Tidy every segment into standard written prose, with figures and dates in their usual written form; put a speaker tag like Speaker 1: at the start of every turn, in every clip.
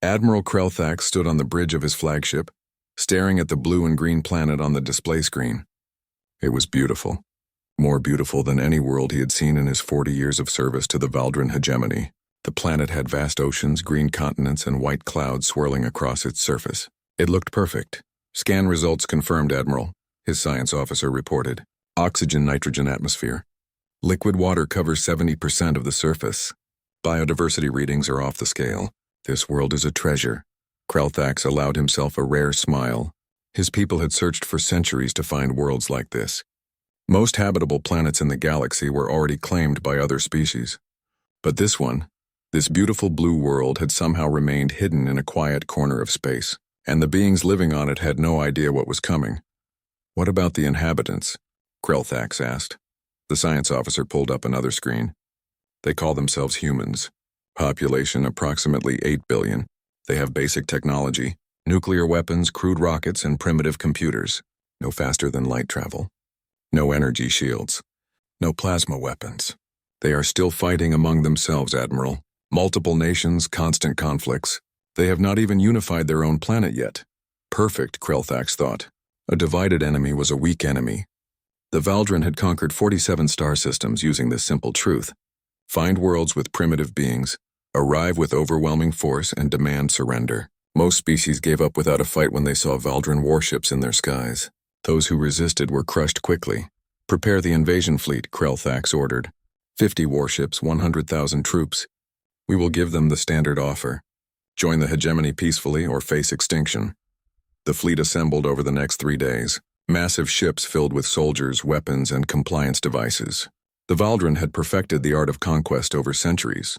Speaker 1: Admiral Krelthax stood on the bridge of his flagship, staring at the blue and green planet on the display screen. It was beautiful. More beautiful than any world he had seen in his 40 years of service to the Valdren hegemony. The planet had vast oceans, green continents, and white clouds swirling across its surface. It looked perfect. Scan results confirmed, Admiral, his science officer reported. Oxygen-nitrogen atmosphere. Liquid water covers 70% of the surface. Biodiversity readings are off the scale. This world is a treasure. Krelthax allowed himself a rare smile. His people had searched for centuries to find worlds like this. Most habitable planets in the galaxy were already claimed by other species. But this one, this beautiful blue world, had somehow remained hidden in a quiet corner of space, and the beings living on it had no idea what was coming. What about the inhabitants? Krelthax asked. The science officer pulled up another screen. They call themselves humans. Population approximately 8 billion. They have basic technology, nuclear weapons, crude rockets, and primitive computers. No faster than light travel. No energy shields. No plasma weapons. They are still fighting among themselves, Admiral. Multiple nations, constant conflicts. They have not even unified their own planet yet. Perfect, Krelthax thought. A divided enemy was a weak enemy. The Valdren had conquered 47 star systems using this simple truth. Find worlds with primitive beings, arrive with overwhelming force, and demand surrender. Most species gave up without a fight when they saw Valdren warships in their skies. Those who resisted were crushed quickly. Prepare the invasion fleet, Krelthax ordered. 50 warships, 100,000 troops. We will give them the standard offer. Join the hegemony peacefully or face extinction. The fleet assembled over the next 3 days. Massive ships filled with soldiers, weapons, and compliance devices. The Valdren had perfected the art of conquest over centuries.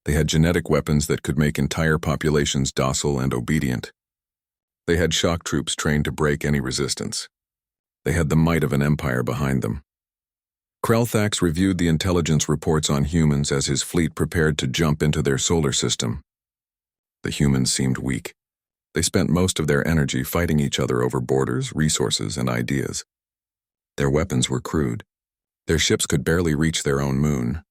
Speaker 1: They had genetic weapons that could make entire populations docile and obedient. They had shock troops trained to break any resistance. They had the might of an empire behind them. Krelthax reviewed the intelligence reports on humans as his fleet prepared to jump into their solar system. The humans seemed weak. They spent most of their energy fighting each other over borders, resources, and ideas. Their weapons were crude. Their ships could barely reach their own moon.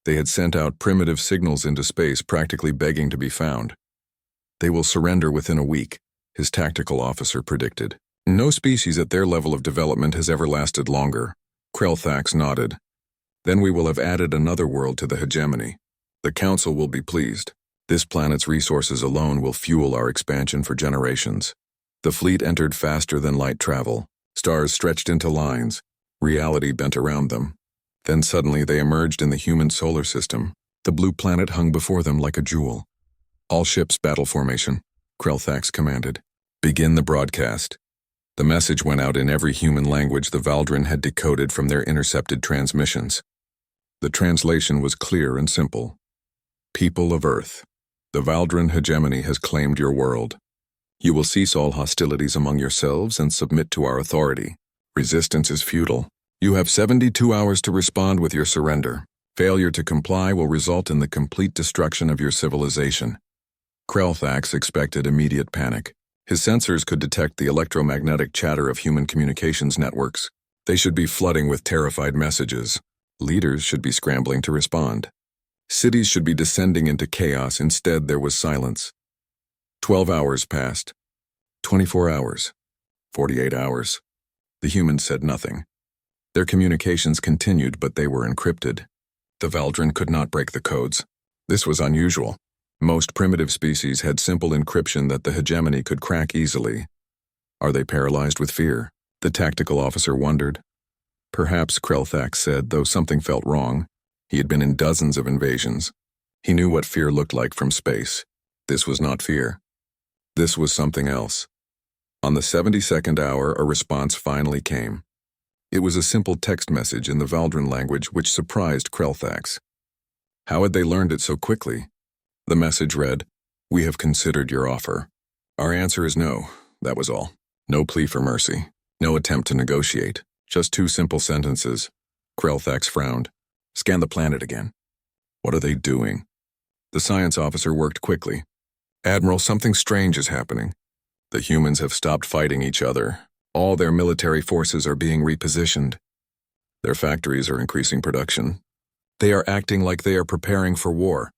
Speaker 1: They had sent out primitive signals into space, practically begging to be found. They will surrender within a week, his tactical officer predicted. No species at their level of development has ever lasted longer. Krelthax nodded. Then we will have added another world to the hegemony. The Council will be pleased. This planet's resources alone will fuel our expansion for generations. The fleet entered faster than light travel. Stars stretched into lines. Reality bent around them. Then suddenly they emerged in the human solar system. The blue planet hung before them like a jewel. All ships battle formation, Krelthax commanded. Begin the broadcast. The message went out in every human language the Valdren had decoded from their intercepted transmissions. The translation was clear and simple. People of Earth, the Valdren hegemony has claimed your world. You will cease all hostilities among yourselves and submit to our authority. Resistance is futile. You have 72 hours to respond with your surrender. Failure to comply will result in the complete destruction of your civilization. Krelthax expected immediate panic. His sensors could detect the electromagnetic chatter of human communications networks. They should be flooding with terrified messages. Leaders should be scrambling to respond. Cities should be descending into chaos. Instead, there was silence. 12 hours passed. 24 hours. 48 hours. The humans said nothing. Their communications continued, but they were encrypted. The Valdren could not break the codes. This was unusual. Most primitive species had simple encryption that the hegemony could crack easily. Are they paralyzed with fear? The tactical officer wondered. Perhaps, Krelthax said, though something felt wrong. He had been in dozens of invasions. He knew what fear looked like from space. This was not fear. This was something else. On the 72nd hour, a response finally came. It was a simple text message in the Valdren language which surprised Krelthax. How had they learned it so quickly? The message read, "We have considered your offer. Our answer is no, that was all. No plea for mercy. No attempt to negotiate. Just 2 simple sentences." Krelthax frowned. Scan the planet again. What are they doing? The science officer worked quickly. Admiral, something strange is happening. The humans have stopped fighting each other. All their military forces are being repositioned. Their factories are increasing production. They are acting like they are preparing for war.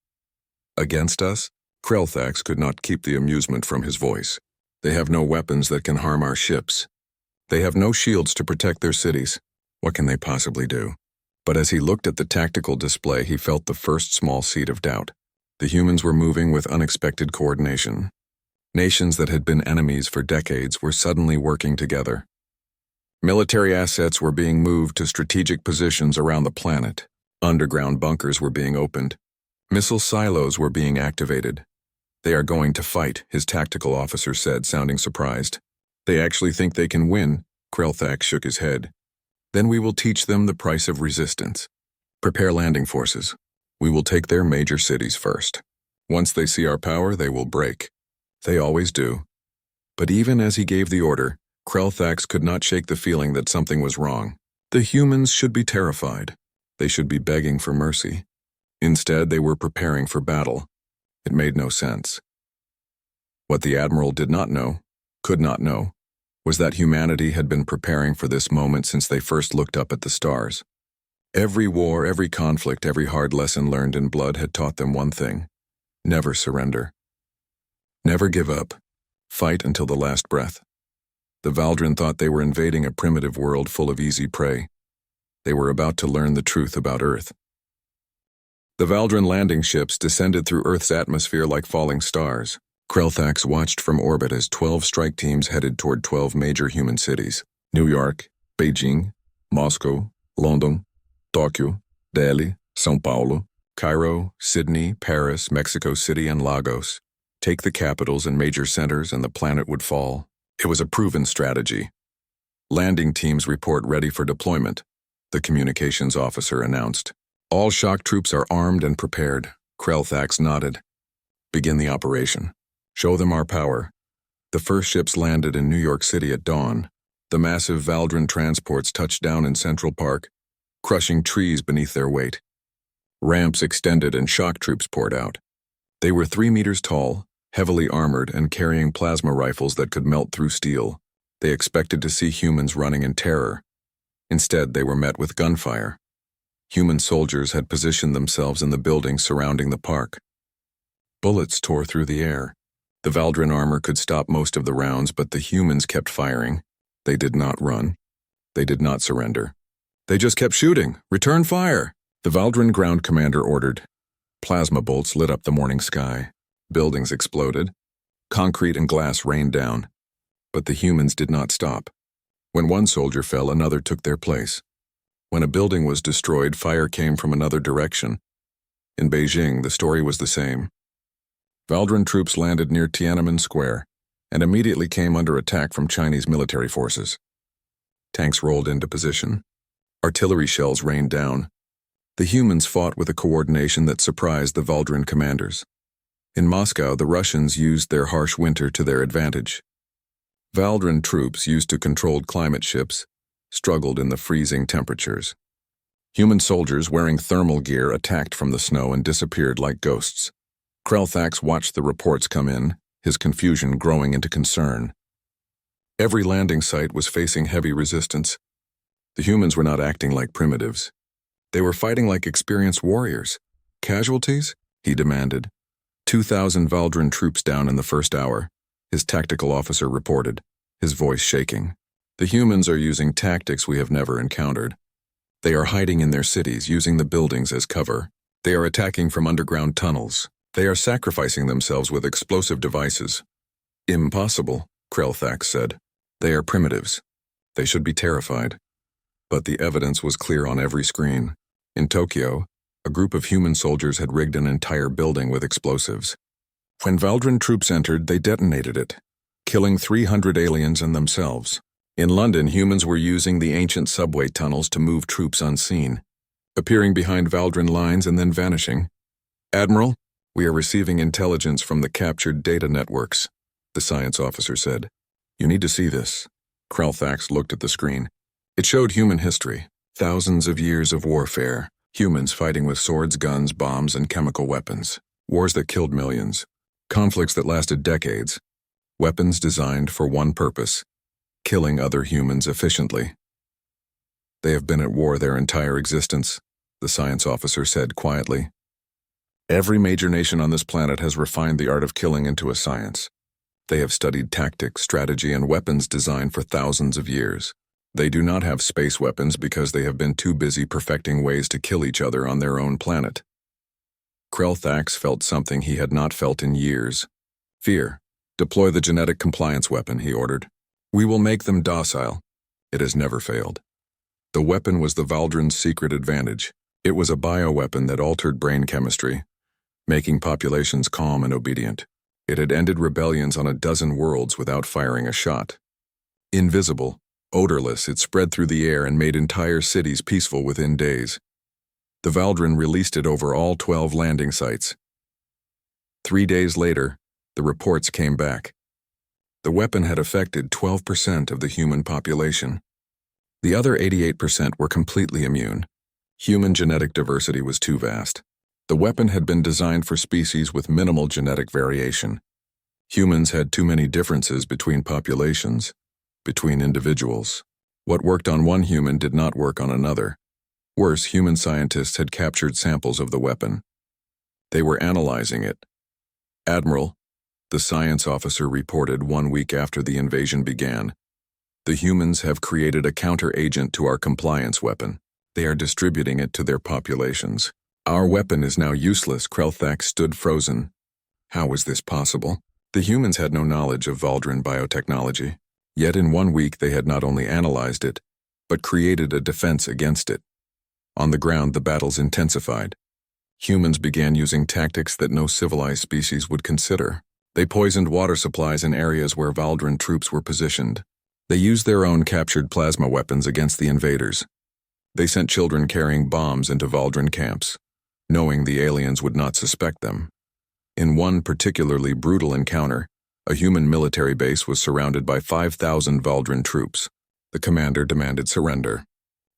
Speaker 1: Against us? Krelthax could not keep the amusement from his voice. They have no weapons that can harm our ships. They have no shields to protect their cities. What can they possibly do? But as he looked at the tactical display, he felt the first small seed of doubt. The humans were moving with unexpected coordination. Nations that had been enemies for decades were suddenly working together. Military assets were being moved to strategic positions around the planet. Underground bunkers were being opened. Missile silos were being activated. They are going to fight, his tactical officer said, sounding surprised. They actually think they can win, Krelthax shook his head. Then we will teach them the price of resistance. Prepare landing forces. We will take their major cities first. Once they see our power, they will break. They always do. But even as he gave the order, Krelthax could not shake the feeling that something was wrong. The humans should be terrified. They should be begging for mercy. Instead, they were preparing for battle. It made no sense. What the Admiral did not know, could not know, was that humanity had been preparing for this moment since they first looked up at the stars. Every war, every conflict, every hard lesson learned in blood had taught them one thing: never surrender. Never give up. Fight until the last breath. The Valdrin thought they were invading a primitive world full of easy prey. They were about to learn the truth about Earth. The Valdrin landing ships descended through Earth's atmosphere like falling stars. Krelthax watched from orbit as 12 strike teams headed toward 12 major human cities: New York, Beijing, Moscow, London, Tokyo, Delhi, São Paulo, Cairo, Sydney, Paris, Mexico City, and Lagos. Take the capitals and major centers and the planet would fall. It was a proven strategy. Landing teams report ready for deployment, the communications officer announced. All shock troops are armed and prepared. Krelthax nodded. Begin the operation. Show them our power. The first ships landed in New York City at dawn. The massive Valdrin transports touched down in Central Park, crushing trees beneath their weight. Ramps extended and shock troops poured out. They were 3 meters tall, heavily armored, and carrying plasma rifles that could melt through steel. They expected to see humans running in terror. Instead, they were met with gunfire. Human soldiers had positioned themselves in the buildings surrounding the park. Bullets tore through the air. The Valdrin armor could stop most of the rounds, but the humans kept firing. They did not run. They did not surrender. They just kept shooting. Return fire! The Valdrin ground commander ordered. Plasma bolts lit up the morning sky. Buildings exploded. Concrete and glass rained down. But the humans did not stop. When one soldier fell, another took their place. When a building was destroyed, fire came from another direction. In Beijing, the story was the same. Valdrin troops landed near Tiananmen Square and immediately came under attack from Chinese military forces. Tanks rolled into position. Artillery shells rained down. The humans fought with a coordination that surprised the Valdrin commanders. In Moscow, the Russians used their harsh winter to their advantage. Valdrin troops, used to controlled climate ships, struggled in the freezing temperatures. Human soldiers wearing thermal gear attacked from the snow and disappeared like ghosts. Krelthax watched the reports come in, his confusion growing into concern. Every landing site was facing heavy resistance. The humans were not acting like primitives. They were fighting like experienced warriors. Casualties? He demanded. 2,000 Valdrin troops down in the first hour, his tactical officer reported, his voice shaking. The humans are using tactics we have never encountered. They are hiding in their cities, using the buildings as cover. They are attacking from underground tunnels. They are sacrificing themselves with explosive devices. Impossible, Krelthax said. They are primitives. They should be terrified. But the evidence was clear on every screen. In Tokyo, a group of human soldiers had rigged an entire building with explosives. When Valdrin troops entered, they detonated it, killing 300 aliens and themselves. In London, humans were using the ancient subway tunnels to move troops unseen, appearing behind Valdrin lines and then vanishing. Admiral, we are receiving intelligence from the captured data networks, the science officer said. You need to see this. Krelthax looked at the screen. It showed human history, thousands of years of warfare, humans fighting with swords, guns, bombs, and chemical weapons, wars that killed millions, conflicts that lasted decades, weapons designed for one purpose: killing other humans efficiently. They have been at war their entire existence, the science officer said quietly. Every major nation on this planet has refined the art of killing into a science. They have studied tactics, strategy, and weapons design for thousands of years. They do not have space weapons because they have been too busy perfecting ways to kill each other on their own planet. Krelthax felt something he had not felt in years. Fear. Deploy the genetic compliance weapon, he ordered. We will make them docile. It has never failed. The weapon was the Valdrin's secret advantage. It was a bioweapon that altered brain chemistry, making populations calm and obedient. It had ended rebellions on a dozen worlds without firing a shot. Invisible, odorless, it spread through the air and made entire cities peaceful within days. The Valdrin released it over all 12 landing sites. 3 days later, the reports came back. The weapon had affected 12% of the human population. The other 88% were completely immune. Human genetic diversity was too vast. The weapon had been designed for species with minimal genetic variation. Humans had too many differences between populations, between individuals. What worked on one human did not work on another. Worse, human scientists had captured samples of the weapon. They were analyzing it. Admiral, the science officer reported 1 week after the invasion began, the humans have created a counter-agent to our compliance weapon. They are distributing it to their populations. Our weapon is now useless. Krelthax stood frozen. How was this possible? The humans had no knowledge of Valdrin biotechnology. Yet in 1 week they had not only analyzed it, but created a defense against it. On the ground, the battles intensified. Humans began using tactics that no civilized species would consider. They poisoned water supplies in areas where Valdrin troops were positioned. They used their own captured plasma weapons against the invaders. They sent children carrying bombs into Valdrin camps, knowing the aliens would not suspect them. In one particularly brutal encounter, a human military base was surrounded by 5,000 Valdrin troops. The commander demanded surrender.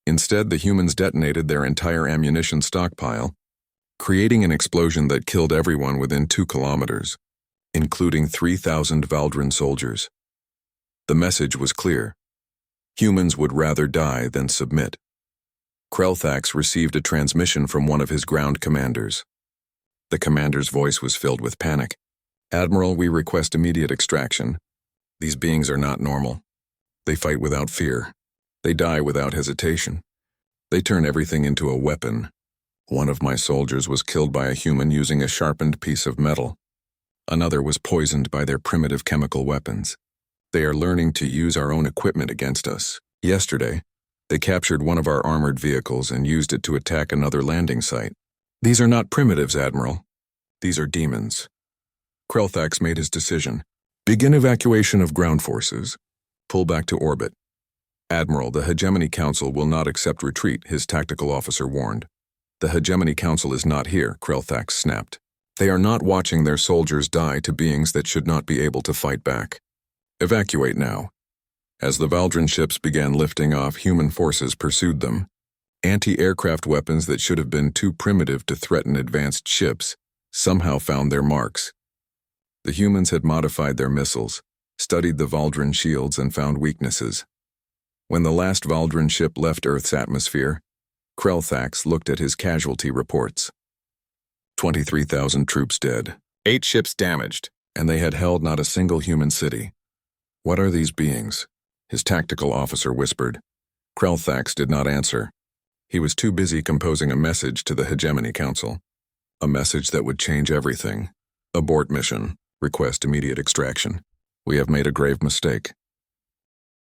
Speaker 1: Instead, the humans detonated their entire ammunition stockpile, creating an explosion that killed everyone within 2 kilometers, including 3,000 Valdrin soldiers. The message was clear. Humans would rather die than submit. Krelthax received a transmission from one of his ground commanders. The commander's voice was filled with panic. Admiral, we request immediate extraction. These beings are not normal. They fight without fear. They die without hesitation. They turn everything into a weapon. One of my soldiers was killed by a human using a sharpened piece of metal. Another was poisoned by their primitive chemical weapons. They are learning to use our own equipment against us. Yesterday, they captured one of our armored vehicles and used it to attack another landing site. These are not primitives, Admiral. These are demons. Krelthax made his decision. Begin evacuation of ground forces. Pull back to orbit. Admiral, the Hegemony Council will not accept retreat, his tactical officer warned. The Hegemony Council is not here, Krelthax snapped. They are not watching their soldiers die to beings that should not be able to fight back. Evacuate now. As the Valdrin ships began lifting off, human forces pursued them. Anti-aircraft weapons that should have been too primitive to threaten advanced ships somehow found their marks. The humans had modified their missiles, studied the Valdrin shields, and found weaknesses. When the last Valdrin ship left Earth's atmosphere, Krelthax looked at his casualty reports. 23,000 troops dead, 8 ships damaged, and they had held not a single human city. What are these beings? His tactical officer whispered. Krelthax did not answer. He was too busy composing a message to the Hegemony Council. A message that would change everything. Abort mission. Request immediate extraction. We have made a grave mistake.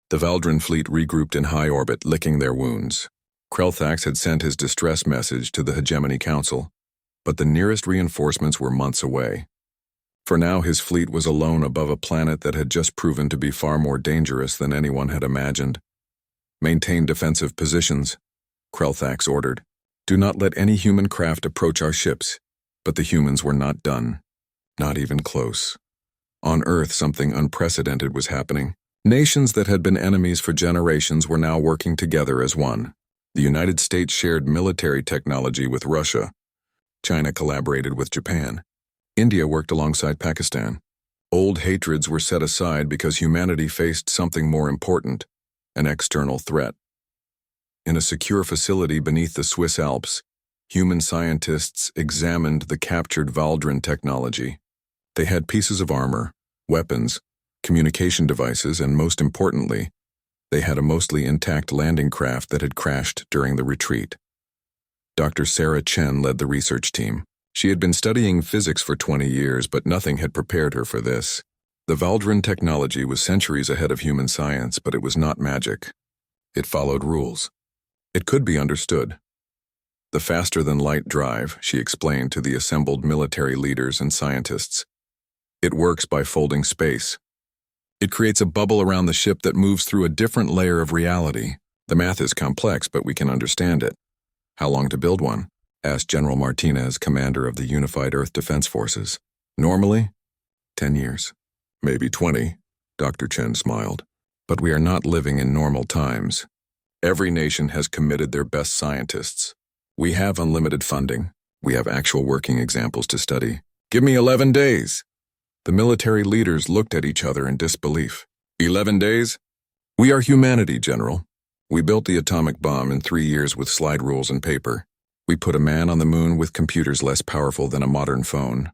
Speaker 1: The Valdrin fleet regrouped in high orbit, licking their wounds. Krelthax had sent his distress message to the Hegemony Council, but the nearest reinforcements were months away. For now, his fleet was alone above a planet that had just proven to be far more dangerous than anyone had imagined. Maintain defensive positions, Krelthax ordered. Do not let any human craft approach our ships. But the humans were not done. Not even close. On Earth, something unprecedented was happening. Nations that had been enemies for generations were now working together as one. The United States shared military technology with Russia. China collaborated with Japan. India worked alongside Pakistan. Old hatreds were set aside because humanity faced something more important, an external threat. In a secure facility beneath the Swiss Alps, Human scientists examined the captured Valdrin technology. They had pieces of armor, weapons, communication devices, and most importantly, they had a mostly intact landing craft that had crashed during the retreat. Dr. Sarah Chen led the research team. She had been studying physics for 20 years, but nothing had prepared her for this. The Valdrin technology was centuries ahead of human science, but it was not magic. It followed rules. It could be understood. The faster-than-light drive, she explained to the assembled military leaders and scientists. It works by folding space. It creates a bubble around the ship that moves through a different layer of reality. The math is complex, but we can understand it. How long to build one? Asked General Martinez, commander of the Unified Earth Defense Forces. Normally, 10 years. Maybe 20, Dr. Chen smiled. But we are not living in normal times. Every nation has committed their best scientists. We have unlimited funding. We have actual working examples to study. Give me 11 days. The military leaders looked at each other in disbelief. 11 days? We are humanity, General. We built the atomic bomb in 3 years with slide rules and paper. We put a man on the moon with computers less powerful than a modern phone.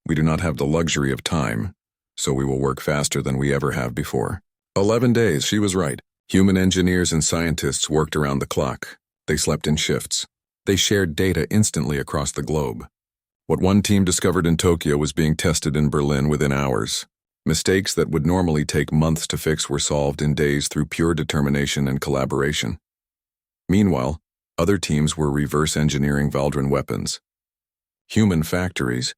Speaker 1: We do not have the luxury of time, so we will work faster than we ever have before. 11 days, she was right. Human engineers and scientists worked around the clock. They slept in shifts. They shared data instantly across the globe. What one team discovered in Tokyo was being tested in Berlin within hours. Mistakes that would normally take months to fix were solved in days through pure determination and collaboration. Meanwhile, other teams were reverse engineering Valdrin weapons. Human factories,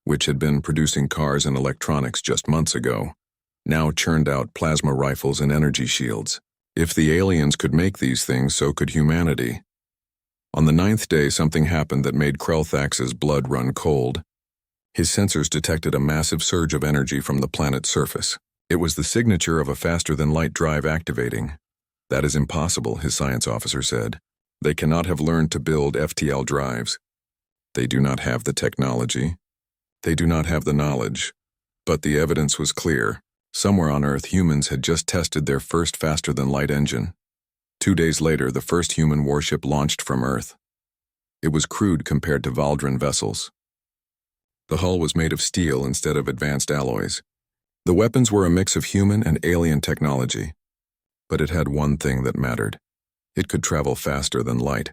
Speaker 1: which had been producing cars and electronics just months ago, now churned out plasma rifles and energy shields. If the aliens could make these things, so could humanity. On the 9th day, something happened that made Krelthax's blood run cold. His sensors detected a massive surge of energy from the planet's surface. It was the signature of a faster-than-light drive activating. That is impossible, his science officer said. They cannot have learned to build FTL drives. They do not have the technology. They do not have the knowledge. But the evidence was clear. Somewhere on Earth, humans had just tested their first faster-than-light engine. 2 days later, the first human warship launched from Earth. It was crude compared to Valdrin vessels. The hull was made of steel instead of advanced alloys. The weapons were a mix of human and alien technology. But it had one thing that mattered. It could travel faster than light.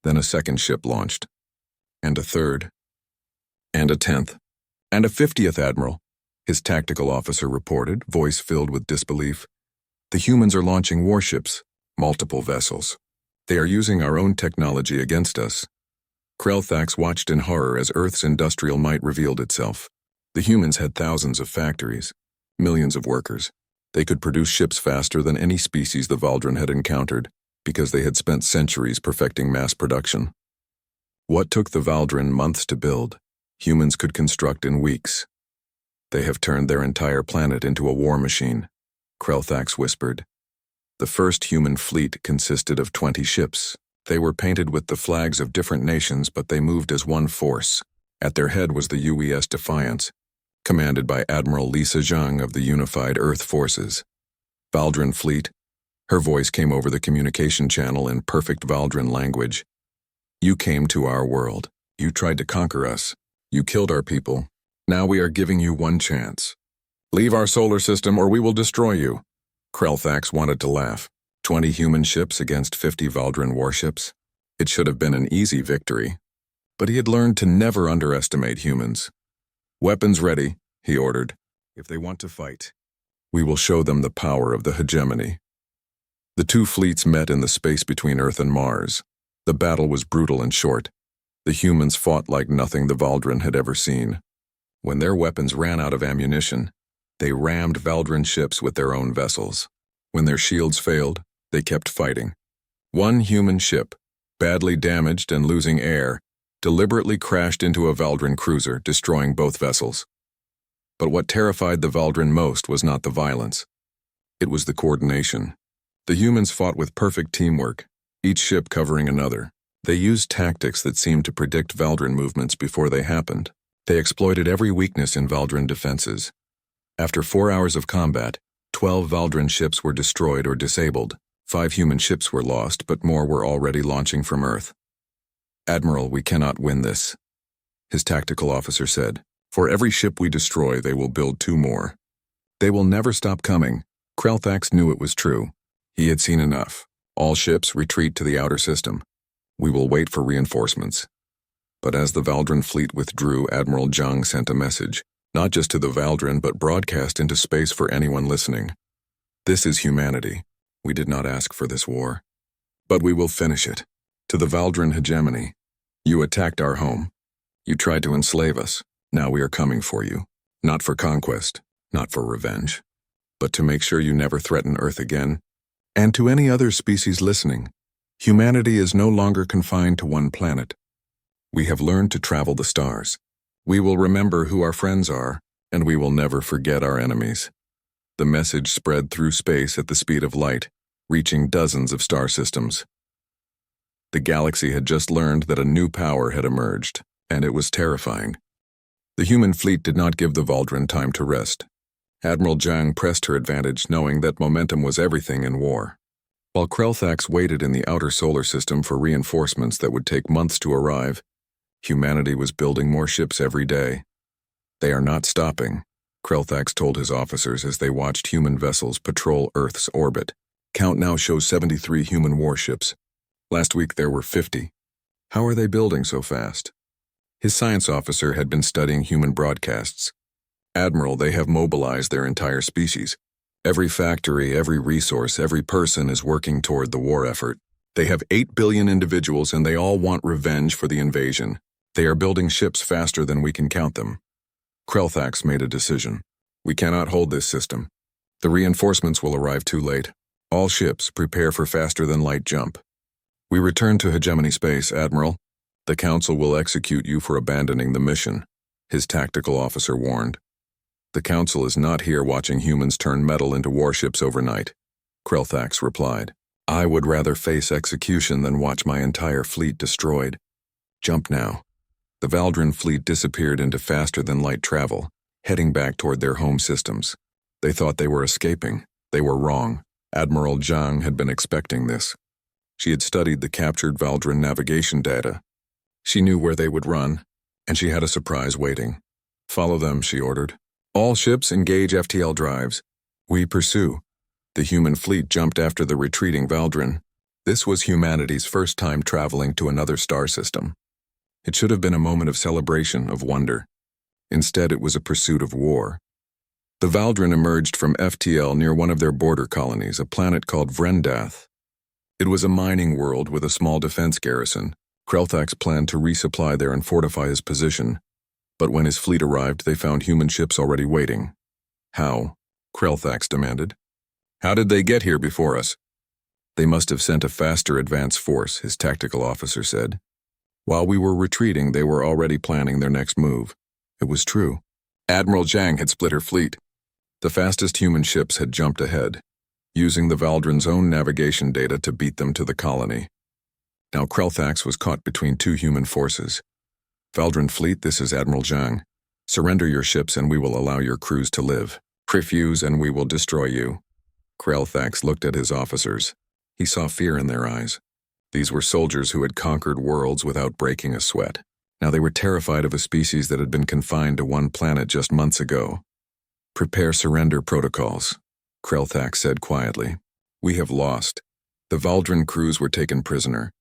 Speaker 1: Then a second ship launched. And a third. And a 10th. And a 50th admiral, his tactical officer reported, voice filled with disbelief. The humans are launching warships, multiple vessels. They are using our own technology against us. Krelthax watched in horror as Earth's industrial might revealed itself. The humans had thousands of factories, millions of workers. They could produce ships faster than any species the Valdrin had encountered, because they had spent centuries perfecting mass production. What took the Valdrin months to build, humans could construct in weeks. They have turned their entire planet into a war machine, Krelthax whispered. The first human fleet consisted of 20 ships. They were painted with the flags of different nations, but they moved as one force. At their head was the UES Defiance, commanded by Admiral Lisa Zhang of the Unified Earth Forces. Valdrin fleet. Her voice came over the communication channel in perfect Valdrin language. You came to our world. You tried to conquer us. You killed our people. Now we are giving you one chance. Leave our solar system or we will destroy you. Krelthax wanted to laugh. 20 human ships against 50 Valdrin warships. It should have been an easy victory. But he had learned to never underestimate humans. Weapons ready, he ordered. If they want to fight, we will show them the power of the hegemony. The two fleets met in the space between Earth and Mars. The battle was brutal and short. The humans fought like nothing the Valdrin had ever seen. When their weapons ran out of ammunition, they rammed Valdrin ships with their own vessels. When their shields failed, they kept fighting. One human ship, badly damaged and losing air, deliberately crashed into a Valdrin cruiser, destroying both vessels. But what terrified the Valdrin most was not the violence. It was the coordination. The humans fought with perfect teamwork, each ship covering another. They used tactics that seemed to predict Valdrin movements before they happened. They exploited every weakness in Valdrin defenses. After 4 hours of combat, 12 Valdrin ships were destroyed or disabled. 5 human ships were lost, but more were already launching from Earth. "Admiral, we cannot win this," his tactical officer said. "For every ship we destroy, they will build 2 more. They will never stop coming." Krelthax knew it was true. He had seen enough. "All ships retreat to the outer system. We will wait for reinforcements." But as the Valdren fleet withdrew, Admiral Zhang sent a message, not just to the Valdren but broadcast into space for anyone listening. "This is humanity. We did not ask for this war. But we will finish it. To the Valdren hegemony. You attacked our home. You tried to enslave us. Now we are coming for you. Not for conquest, not for revenge, but to make sure you never threaten Earth again. And to any other species listening, humanity is no longer confined to one planet. We have learned to travel the stars. We will remember who our friends are, and we will never forget our enemies." The message spread through space at the speed of light, reaching dozens of star systems. The galaxy had just learned that a new power had emerged, and it was terrifying. The human fleet did not give the Valdren time to rest. Admiral Zhang pressed her advantage, knowing that momentum was everything in war. While Krelthax waited in the outer solar system for reinforcements that would take months to arrive, humanity was building more ships every day. "They are not stopping," Krelthax told his officers as they watched human vessels patrol Earth's orbit. "Count now shows 73 human warships. Last week there were 50. How are they building so fast?" His science officer had been studying human broadcasts. "Admiral, they have mobilized their entire species. Every factory, every resource, every person is working toward the war effort. They have 8 billion individuals and they all want revenge for the invasion. They are building ships faster than we can count them." Krelthax made a decision. "We cannot hold this system. The reinforcements will arrive too late. All ships prepare for faster-than-light jump. We return to hegemony space, Admiral. The Council will execute you for abandoning the mission," his tactical officer warned. "The Council is not here watching humans turn metal into warships overnight," Krelthax replied. "I would rather face execution than watch my entire fleet destroyed. Jump now." The Valdren fleet disappeared into faster-than-light travel, heading back toward their home systems. They thought they were escaping. They were wrong. Admiral Zhang had been expecting this. She had studied the captured Valdren navigation data. She knew where they would run, and she had a surprise waiting. "Follow them," she ordered. "All ships engage FTL drives. We pursue." The human fleet jumped after the retreating Valdren. This was humanity's first time traveling to another star system. It should have been a moment of celebration, of wonder. Instead, it was a pursuit of war. The Valdren emerged from FTL near one of their border colonies, a planet called Vrendath. It was a mining world with a small defense garrison. Krelthax planned to resupply there and fortify his position. But when his fleet arrived, they found human ships already waiting. "How?" Krelthax demanded. "How did they get here before us?" "They must have sent a faster advance force," his tactical officer said. "While we were retreating, they were already planning their next move." It was true. Admiral Zhang had split her fleet. The fastest human ships had jumped ahead, using the Valdren's own navigation data to beat them to the colony. Now Krelthax was caught between 2 human forces. "Valdren fleet, this is Admiral Zhang. Surrender your ships and we will allow your crews to live. Refuse and we will destroy you." Krelthax looked at his officers. He saw fear in their eyes. These were soldiers who had conquered worlds without breaking a sweat. Now they were terrified of a species that had been confined to one planet just months ago. "Prepare surrender protocols," Krelthax said quietly. "We have lost. The Valdren crews were taken prisoner.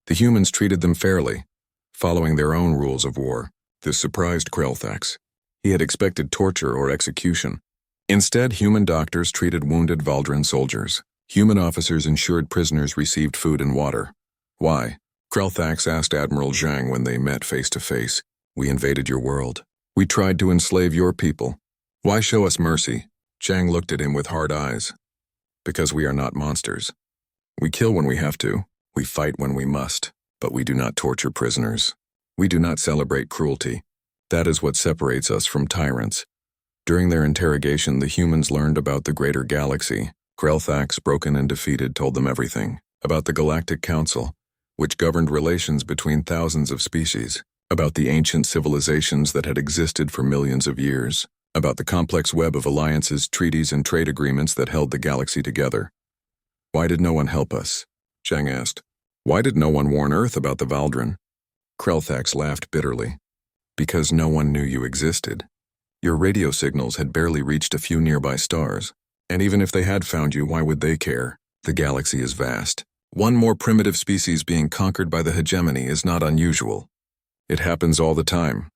Speaker 1: The humans treated them fairly, following their own rules of war." This surprised Krelthax. He had expected torture or execution. Instead, human doctors treated wounded Valdren soldiers. Human officers ensured prisoners received food and water. "Why?" Krelthax asked Admiral Zhang when they met face to face. "We invaded your world. We tried to enslave your people. Why show us mercy?" Zhang looked at him with hard eyes. "Because we are not monsters. We kill when we have to. We fight when we must. But we do not torture prisoners. We do not celebrate cruelty. That is what separates us from tyrants." During their interrogation, the humans learned about the greater galaxy. Krelthax, broken and defeated, told them everything. About the Galactic Council, which governed relations between thousands of species. About the ancient civilizations that had existed for millions of years. About the complex web of alliances, treaties, and trade agreements that held the galaxy together. "Why did no one help us?" Zhang asked. "Why did no one warn Earth about the Valdren?" Krelthax laughed bitterly. Because no one knew you existed. Your radio signals had barely reached a few nearby stars. And even if they had found you, why would they care? The galaxy is vast. One more primitive species being conquered by the hegemony is not unusual. It happens all the time.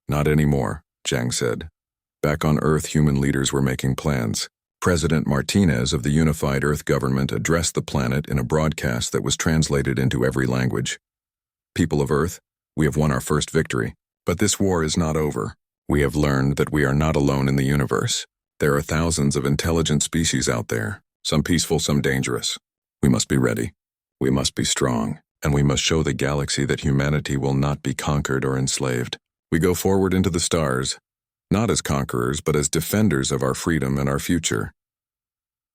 Speaker 1: Not anymore, Zhang said. Back on Earth, human leaders were making plans. President Martinez of the Unified Earth Government addressed the planet in a broadcast that was translated into every language. People of Earth, we have won our first victory. But this war is not over. We have learned that we are not alone in the universe. There are thousands of intelligent species out there, some peaceful, some dangerous. We must be ready. We must be strong, and we must show the galaxy that humanity will not be conquered or enslaved. We go forward into the stars, not as conquerors, but as defenders of our freedom and our future.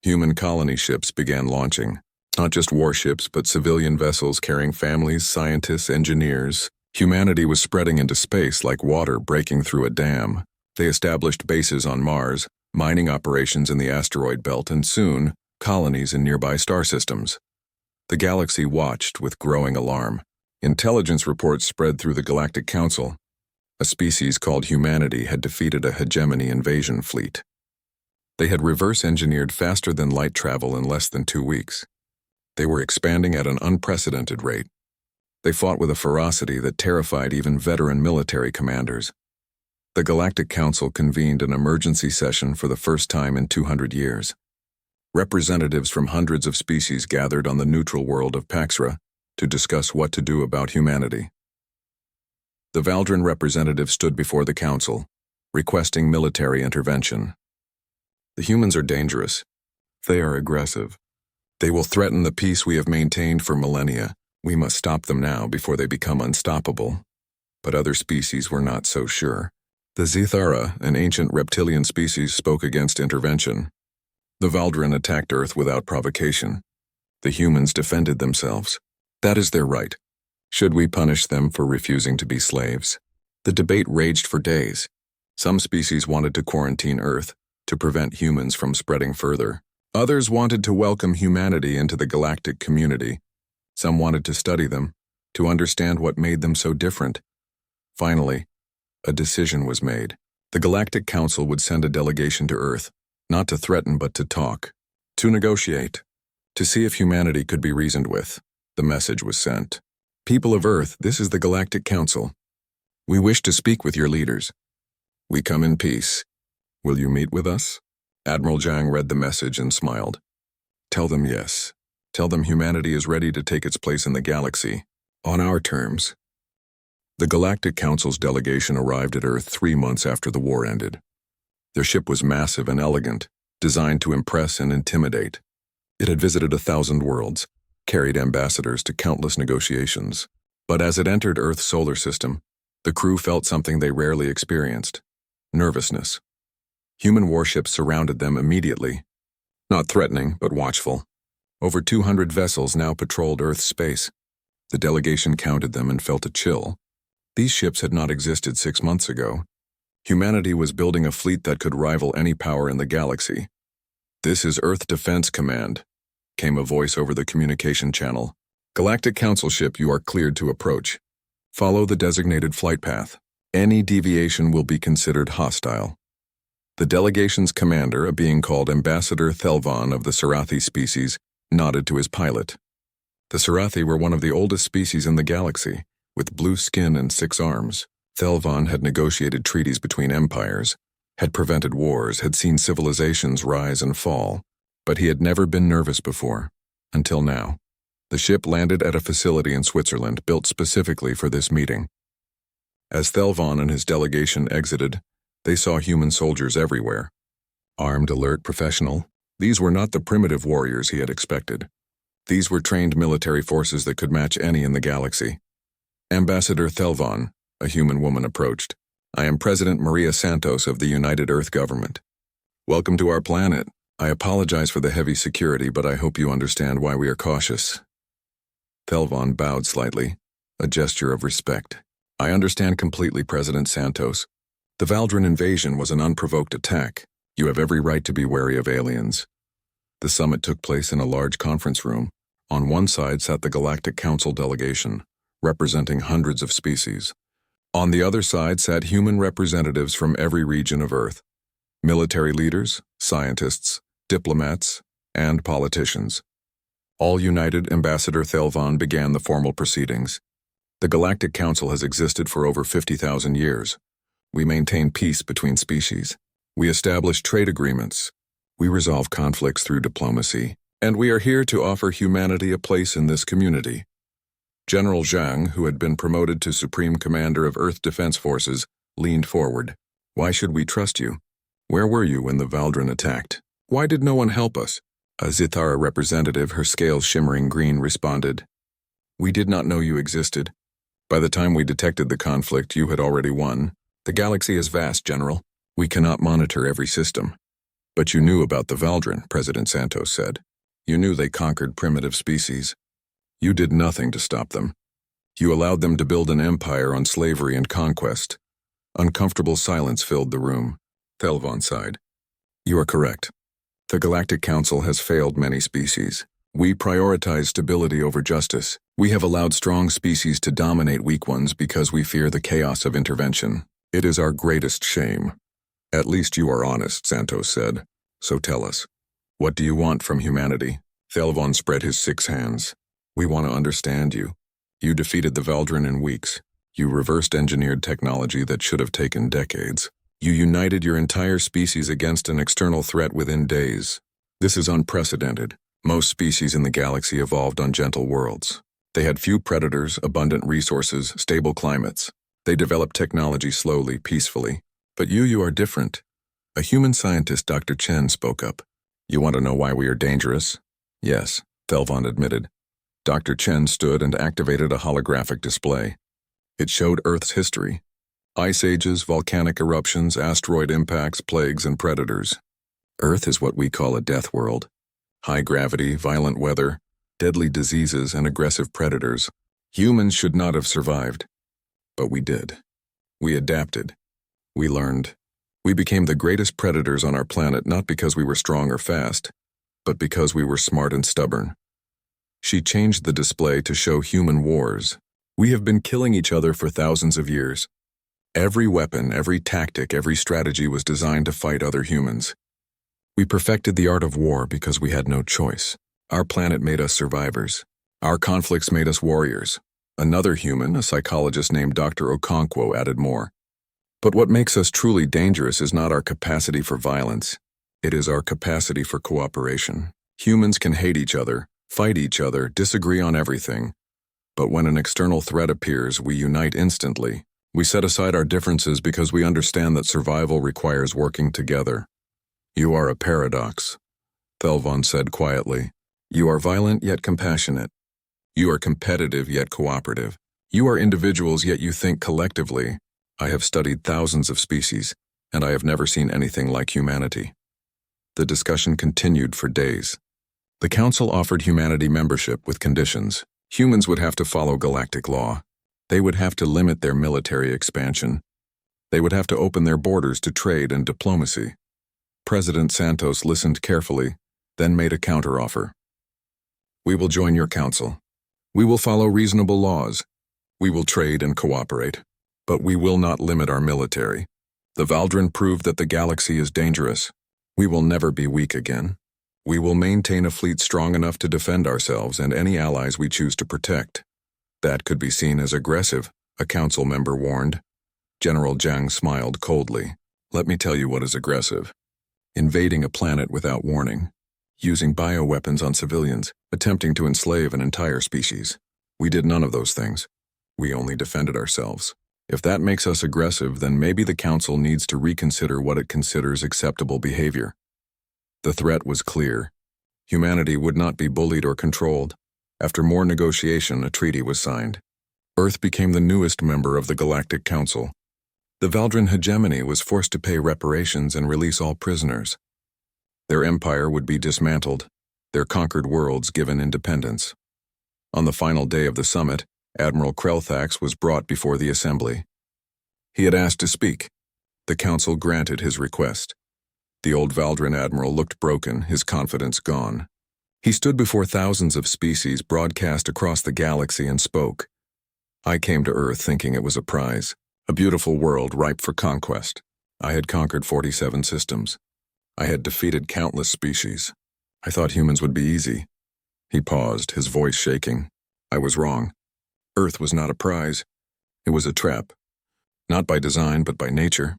Speaker 1: Human colony ships began launching, not just warships, but civilian vessels carrying families, scientists, engineers. Humanity was spreading into space like water breaking through a dam. They established bases on Mars, mining operations in the asteroid belt, and soon, colonies in nearby star systems. The galaxy watched with growing alarm. Intelligence reports spread through the Galactic Council. A species called humanity had defeated a hegemony invasion fleet. They had reverse-engineered faster-than-light travel in less than 2 weeks. They were expanding at an unprecedented rate. They fought with a ferocity that terrified even veteran military commanders. The Galactic Council convened an emergency session for the first time in 200 years. Representatives from hundreds of species gathered on the neutral world of Paxra to discuss what to do about humanity. The Valdran representative stood before the council, requesting military intervention. The humans are dangerous. They are aggressive. They will threaten the peace we have maintained for millennia. We must stop them now before they become unstoppable. But other species were not so sure. The Zithara, an ancient reptilian species, spoke against intervention. The Valdran attacked Earth without provocation. The humans defended themselves. That is their right. Should we punish them for refusing to be slaves? The debate raged for days. Some species wanted to quarantine Earth to prevent humans from spreading further. Others wanted to welcome humanity into the galactic community. Some wanted to study them, to understand what made them so different. Finally, a decision was made. The Galactic Council would send a delegation to Earth, not to threaten but to talk, to negotiate, to see if humanity could be reasoned with. The message was sent. People of Earth, this is the Galactic Council. We wish to speak with your leaders. We come in peace. Will you meet with us? Admiral Zhang read the message and smiled. Tell them yes. Tell them humanity is ready to take its place in the galaxy, on our terms. The Galactic Council's delegation arrived at Earth 3 months after the war ended. Their ship was massive and elegant, designed to impress and intimidate. It had visited 1,000 worlds, carried ambassadors to countless negotiations. But as it entered Earth's solar system, the crew felt something they rarely experienced: nervousness. Human warships surrounded them immediately, not threatening, but watchful. Over 200 vessels now patrolled Earth's space. The delegation counted them and felt a chill. These ships had not existed 6 months ago. Humanity was building a fleet that could rival any power in the galaxy. "This is Earth Defense Command," came a voice over the communication channel. "Galactic Council ship, you are cleared to approach. Follow the designated flight path. Any deviation will be considered hostile." The delegation's commander, a being called Ambassador Thelvan of the Sarathi species, nodded to his pilot. The Sarathi were one of the oldest species in the galaxy, with blue skin and 6 arms. Thelvan had negotiated treaties between empires, had prevented wars, had seen civilizations rise and fall, but he had never been nervous before, until now. The ship landed at a facility in Switzerland built specifically for this meeting. As Thelvan and his delegation exited, they saw human soldiers everywhere. Armed, alert, professional, these were not the primitive warriors he had expected. These were trained military forces that could match any in the galaxy. Ambassador Thelvan, a human woman, approached. "I am President Maria Santos of the United Earth Government. Welcome to our planet. I apologize for the heavy security, but I hope you understand why we are cautious." Thelvan bowed slightly, a gesture of respect. "I understand completely, President Santos. The Valdran invasion was an unprovoked attack. You have every right to be wary of aliens." The summit took place in a large conference room. On one side sat the Galactic Council delegation, representing hundreds of species. On the other side sat human representatives from every region of Earth: military leaders, scientists, diplomats, and politicians. All united, Ambassador Thelvon began the formal proceedings. The Galactic Council has existed for over 50,000 years. We maintain peace between species. We establish trade agreements. We resolve conflicts through diplomacy. And we are here to offer humanity a place in this community. General Zhang, who had been promoted to Supreme Commander of Earth Defense Forces, leaned forward. Why should we trust you? Where were you when the Valdren attacked? Why did no one help us? A Zithara representative, her scales shimmering green, responded. We did not know you existed. By the time we detected the conflict, you had already won. The galaxy is vast, General. We cannot monitor every system. But you knew about the Valdren, President Santos said. You knew they conquered primitive species. You did nothing to stop them. You allowed them to build an empire on slavery and conquest. Uncomfortable silence filled the room. Thelvon sighed. You are correct. The Galactic Council has failed many species. We prioritize stability over justice. We have allowed strong species to dominate weak ones because we fear the chaos of intervention. It is our greatest shame. At least you are honest, Santos said. So tell us, what do you want from humanity? Thelvon spread his 6 hands. We want to understand you. You defeated the Valdren in weeks. You reversed engineered technology that should have taken decades. You united your entire species against an external threat within days. This is unprecedented. Most species in the galaxy evolved on gentle worlds. They had few predators, abundant resources, stable climates. They developed technology slowly, peacefully. But you are different. A human scientist, Dr. Chen, spoke up. You want to know why we are dangerous? Yes, Thelvon admitted. Dr. Chen stood and activated a holographic display. It showed Earth's history. Ice ages, volcanic eruptions, asteroid impacts, plagues, and predators. Earth is what we call a death world. High gravity, violent weather, deadly diseases, and aggressive predators. Humans should not have survived. But we did. We adapted. We learned. We became the greatest predators on our planet not because we were strong or fast, but because we were smart and stubborn. She changed the display to show human wars. We have been killing each other for thousands of years. Every weapon, every tactic, every strategy was designed to fight other humans. We perfected the art of war because we had no choice. Our planet made us survivors. Our conflicts made us warriors. Another human, a psychologist named Dr. Okonkwo, added more. But what makes us truly dangerous is not our capacity for violence. It is our capacity for cooperation. Humans can hate each other, fight each other, disagree on everything. But when an external threat appears, we unite instantly. We set aside our differences because we understand that survival requires working together. You are a paradox, Thelvon said quietly. You are violent yet compassionate. You are competitive yet cooperative. You are individuals yet you think collectively. I have studied thousands of species, and I have never seen anything like humanity. The discussion continued for days. The Council offered humanity membership with conditions. Humans would have to follow galactic law. They would have to limit their military expansion. They would have to open their borders to trade and diplomacy. President Santos listened carefully, then made a counteroffer. We will join your council. We will follow reasonable laws. We will trade and cooperate. But we will not limit our military. The Valdren proved that the galaxy is dangerous. We will never be weak again. We will maintain a fleet strong enough to defend ourselves and any allies we choose to protect. That could be seen as aggressive, a council member warned. General Zhang smiled coldly. Let me tell you what is aggressive. Invading a planet without warning. Using bioweapons on civilians, attempting to enslave an entire species. We did none of those things. We only defended ourselves. If that makes us aggressive, then maybe the Council needs to reconsider what it considers acceptable behavior. The threat was clear. Humanity would not be bullied or controlled. After more negotiation, a treaty was signed. Earth became the newest member of the Galactic Council. The Valdren hegemony was forced to pay reparations and release all prisoners. Their empire would be dismantled, their conquered worlds given independence. On the final day of the summit, Admiral Krelthax was brought before the Assembly. He had asked to speak. The Council granted his request. The old Valdren admiral looked broken, his confidence gone. He stood before thousands of species broadcast across the galaxy and spoke. I came to Earth thinking it was a prize, a beautiful world ripe for conquest. I had conquered 47 systems. I had defeated countless species. I thought humans would be easy. He paused, his voice shaking. I was wrong. Earth was not a prize. It was a trap. Not by design, but by nature.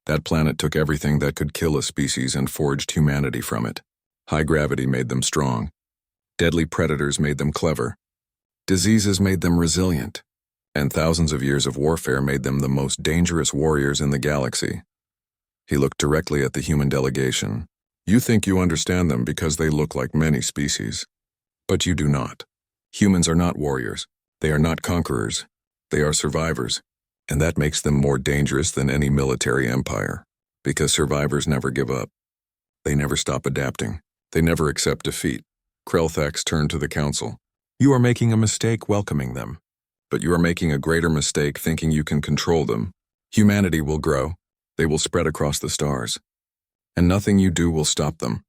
Speaker 1: That planet took everything that could kill a species and forged humanity from it. High gravity made them strong. Deadly predators made them clever. Diseases made them resilient. And thousands of years of warfare made them the most dangerous warriors in the galaxy. He looked directly at the human delegation. You think you understand them because they look like many species. But you do not. Humans are not warriors. They are not conquerors. They are survivors. And that makes them more dangerous than any military empire. Because survivors never give up. They never stop adapting. They never accept defeat. Krelthax turned to the council. You are making a mistake welcoming them. But you are making a greater mistake thinking you can control them. Humanity will grow. They will spread across the stars. And nothing you do will stop them.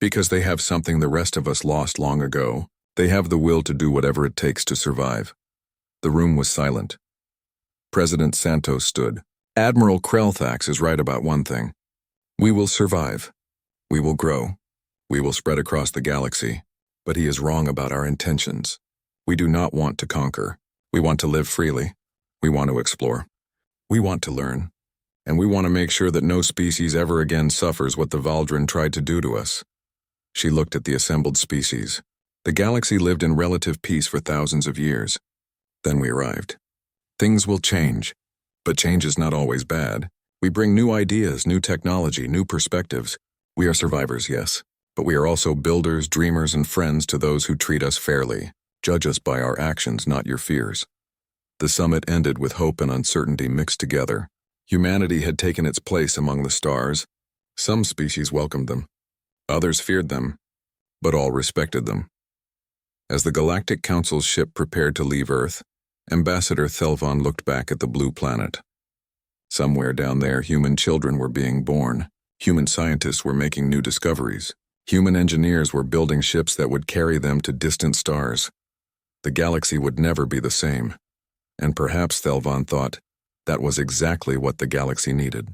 Speaker 1: Because they have something the rest of us lost long ago. They have the will to do whatever it takes to survive. The room was silent. President Santos stood. Admiral Krelthax is right about one thing. We will survive. We will grow. We will spread across the galaxy. But he is wrong about our intentions. We do not want to conquer. We want to live freely. We want to explore. We want to learn. And we want to make sure that no species ever again suffers what the Valdrin tried to do to us. She looked at the assembled species. The galaxy lived in relative peace for thousands of years. Then we arrived. Things will change. But change is not always bad. We bring new ideas, new technology, new perspectives. We are survivors, yes. But we are also builders, dreamers, and friends to those who treat us fairly. Judge us by our actions, not your fears. The summit ended with hope and uncertainty mixed together. Humanity had taken its place among the stars. Some species welcomed them. Others feared them. But all respected them. As the Galactic Council's ship prepared to leave Earth, Ambassador Thelvon looked back at the blue planet. Somewhere down there, human children were being born. Human scientists were making new discoveries. Human engineers were building ships that would carry them to distant stars. The galaxy would never be the same. And perhaps, Thelvon thought, that was exactly what the galaxy needed.